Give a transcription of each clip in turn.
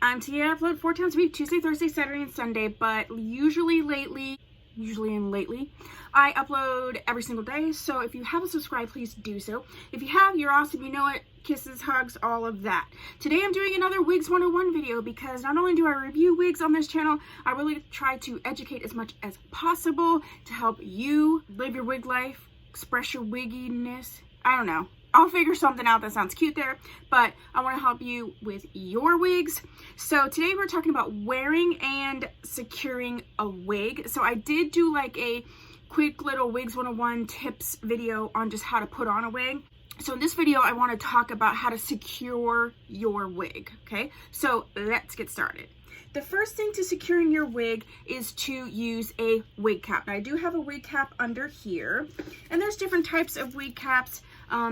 Today I upload 4 times a week, Tuesday, Thursday, Saturday, and Sunday, but usually and lately, I upload every single day. So if you haven't subscribed, please do so. If you have, you're awesome, you know it. Kisses, hugs, all of that. Today I'm doing another Wigs 101 video because not only do I review wigs on this channel, I really try to educate as much as possible to help you live your wig life, express your wigginess. I don't know. I'll figure something out that sounds cute there, but I want to help you with your wigs. So today we're talking about wearing and securing a wig. So I did do like a quick little Wigs 101 tips video on just how to put on a wig. So in this video, I want to talk about how to secure your wig, okay? So let's get started. The first thing to securing your wig is to use a wig cap. Now, I do have a wig cap under here, and there's different types of wig caps.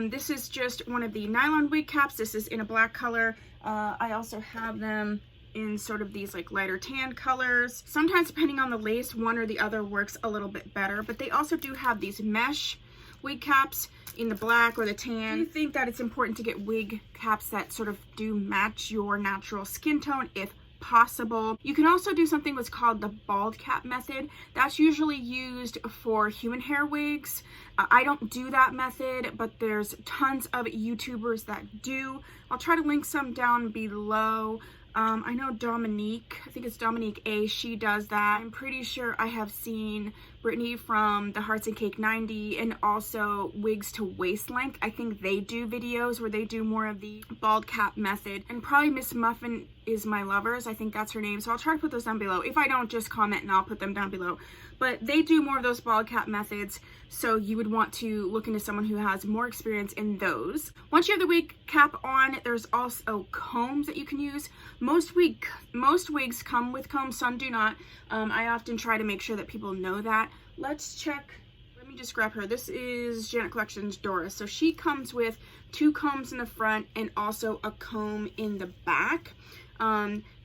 This is just one of the nylon wig caps. This is in a black color. I also have them in sort of these like lighter tan colors. Sometimes depending on the lace, one or the other works a little bit better, but they also do have these mesh wig caps in the black or the tan. I do think that it's important to get wig caps that sort of do match your natural skin tone if possible. You can also do something what's called the bald cap method. That's usually used for human hair wigs. I don't do that method, but there's tons of YouTubers that do. I'll try to link some down below. I know Dominique, I think it's Dominique A, she does that. I'm pretty sure I have seen Brittany from the Hearts and Cake 90 and also Wigs to Waist Length. I think they do videos where they do more of the bald cap method. And probably Miss Muffin is My Lovers, I think that's her name. So I'll try to put those down below. If I don't, just comment and I'll put them down below. But they do more of those bald cap methods, so you would want to look into someone who has more experience in those. Once you have the wig cap on, there's also combs that you can use. Most wigs come with combs, some do not. I often try to make sure that people know that. Let's check. Let me just grab her. This is Janet Collections Doris. So she comes with 2 combs in the front and also a comb in the back.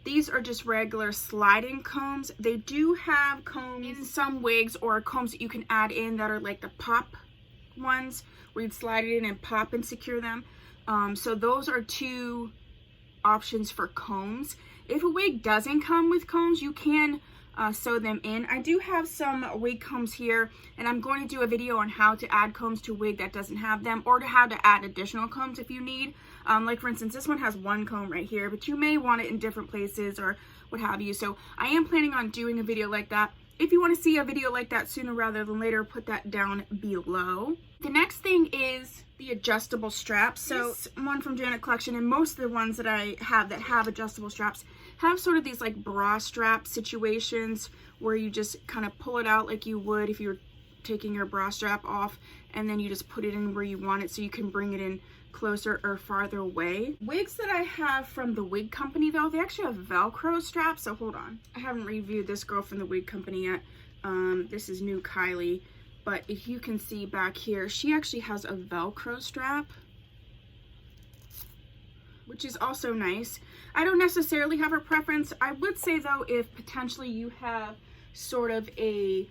These are just regular sliding combs. They do have combs in some wigs or combs that you can add in that are like the pop ones where you'd slide it in and pop and secure them. So those are 2 options for combs. If a wig doesn't come with combs, you can sew them in. I do have some wig combs here, and I'm going to do a video on how to add combs to a wig that doesn't have them, or to how to add additional combs if you need. Like for instance, this one has 1 comb right here, but you may want it in different places or what have you. So I am planning on doing a video like that. If you want to see a video like that sooner rather than later, put that down below. The next thing is the adjustable straps. So this one from Janet Collection, and most of the ones that I have that have adjustable straps have sort of these like bra strap situations where you just kind of pull it out like you would if you were taking your bra strap off, and then you just put it in where you want it so you can bring it in closer or farther away. Wigs that I have from the Wig Company though, they actually have Velcro straps. So hold on, I haven't reviewed this girl from the Wig Company yet. This is new Kylie, but if you can see back here, she actually has a Velcro strap, which is also nice. I don't necessarily have a preference. I would say though, if potentially you have sort of a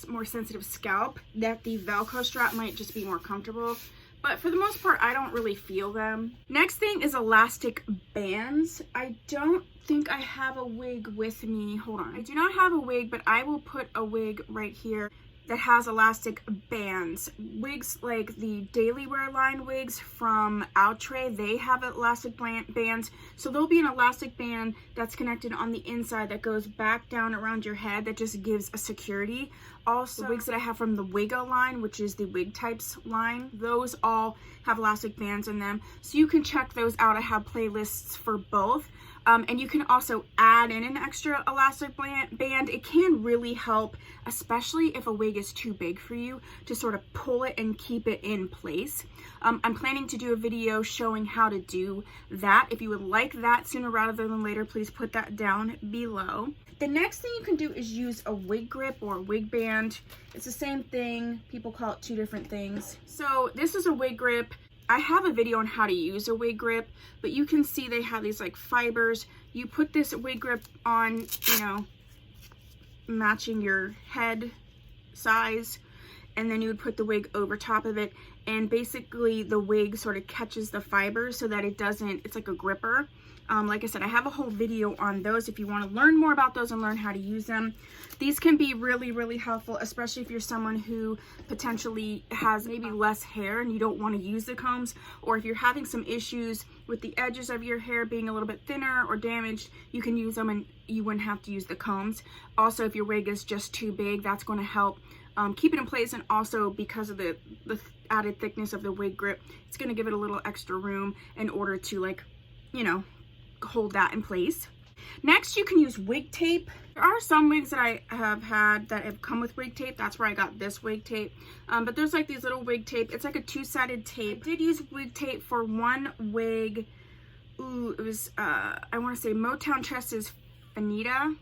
more sensitive scalp, that the Velcro strap might just be more comfortable. But for the most part, I don't really feel them. Next thing is elastic bands. I don't think I have a wig with me. Hold on. I do not have a wig, but I will put a wig right here that has elastic bands. Wigs like the Daily Wear line wigs from Outre, they have elastic bands. So there'll be an elastic band that's connected on the inside that goes back down around your head that just gives a security. Also, the wigs that I have from the Wigo line, which is the Wig Types line, those all have elastic bands in them. So you can check those out. I have playlists for both. And you can also add in an extra elastic band. It can really help, especially if a wig is too big for you, to sort of pull it and keep it in place. I'm planning to do a video showing how to do that. If you would like that sooner rather than later, please put that down below. The next thing you can do is use a wig grip or wig band. It's the same thing. People call it 2 different things. So this is a wig grip. I have a video on how to use a wig grip, but you can see they have these like fibers. You put this wig grip on, you know, matching your head size, and then you would put the wig over top of it, and basically the wig sort of catches the fibers so that it doesn't, it's like a gripper. Like I said, I have a whole video on those if you want to learn more about those and learn how to use them. These can be really, really helpful, especially if you're someone who potentially has maybe less hair and you don't want to use the combs, or if you're having some issues with the edges of your hair being a little bit thinner or damaged, you can use them and you wouldn't have to use the combs. Also, if your wig is just too big, that's going to help keep it in place, and also because of the added thickness of the wig grip, it's going to give it a little extra room in order to, like, you know, hold that in place. Next, you can use wig tape. There are some wigs that I have had that have come with wig tape. That's where I got this wig tape. But there's like these little wig tape. It's like a two-sided tape. I did use wig tape for one wig. Ooh, it was, I want to say Motown Tress's Fanita.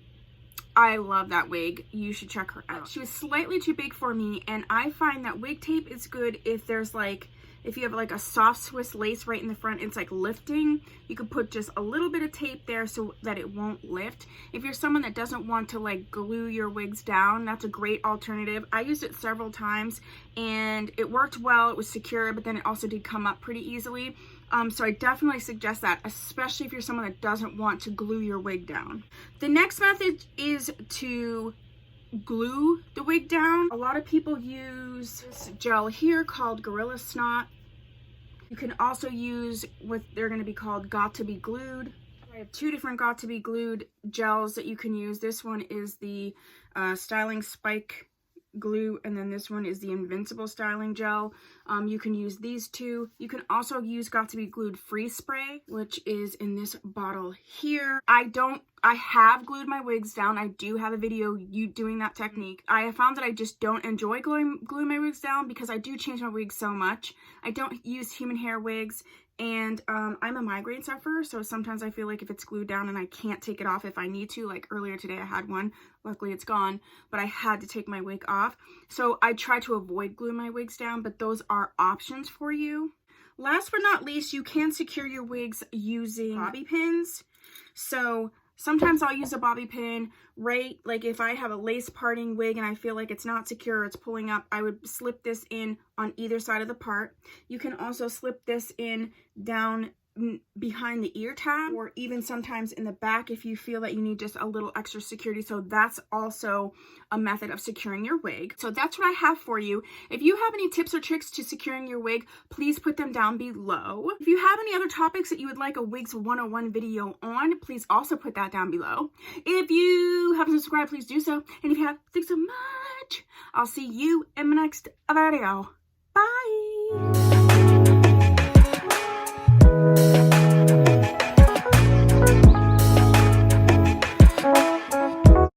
I love that wig. You should check her out. She was slightly too big for me, and I find that wig tape is good if there's like, if you have like a soft Swiss lace right in the front, it's like lifting, you could put just a little bit of tape there so that it won't lift. If you're someone that doesn't want to like glue your wigs down, that's a great alternative. I used it several times and it worked well. It was secure, but then it also did come up pretty easily. So I definitely suggest that, especially if you're someone that doesn't want to glue your wig down. The next method is to glue the wig down. A lot of people use this gel here called Gorilla Snot. You can also use what they're going to be called Got to Be Glued. I have two different Got to Be Glued gels that you can use. This one is the Styling Spike glue, and then this one is the Invincible styling gel. You can use these two. You can also use Got to Be Glued freeze spray, which is in this bottle here. I have glued my wigs down. I do have a video doing that technique. I have found that I just don't enjoy gluing my wigs down because I do change my wigs so much. I don't use human hair wigs, and I'm a migraine sufferer, so sometimes I feel like if it's glued down and I can't take it off if I need to, like earlier today I had one, luckily it's gone, but I had to take my wig off. So I try to avoid gluing my wigs down, but those are options for you. Last but not least, you can secure your wigs using bobby pins. So sometimes I'll use a bobby pin, right? Like if I have a lace parting wig and I feel like it's not secure, it's pulling up, I would slip this in on either side of the part. You can also slip this in down behind the ear tab, or even sometimes in the back if you feel that you need just a little extra security. So that's also a method of securing your wig. So that's what I have for you. If you have any tips or tricks to securing your wig, please put them down below. If you have any other topics that you would like a Wigs 101 video on, please also put that down below. If you haven't subscribed, please do so. And if you have, thanks so much. I'll see you in my next video. Bye.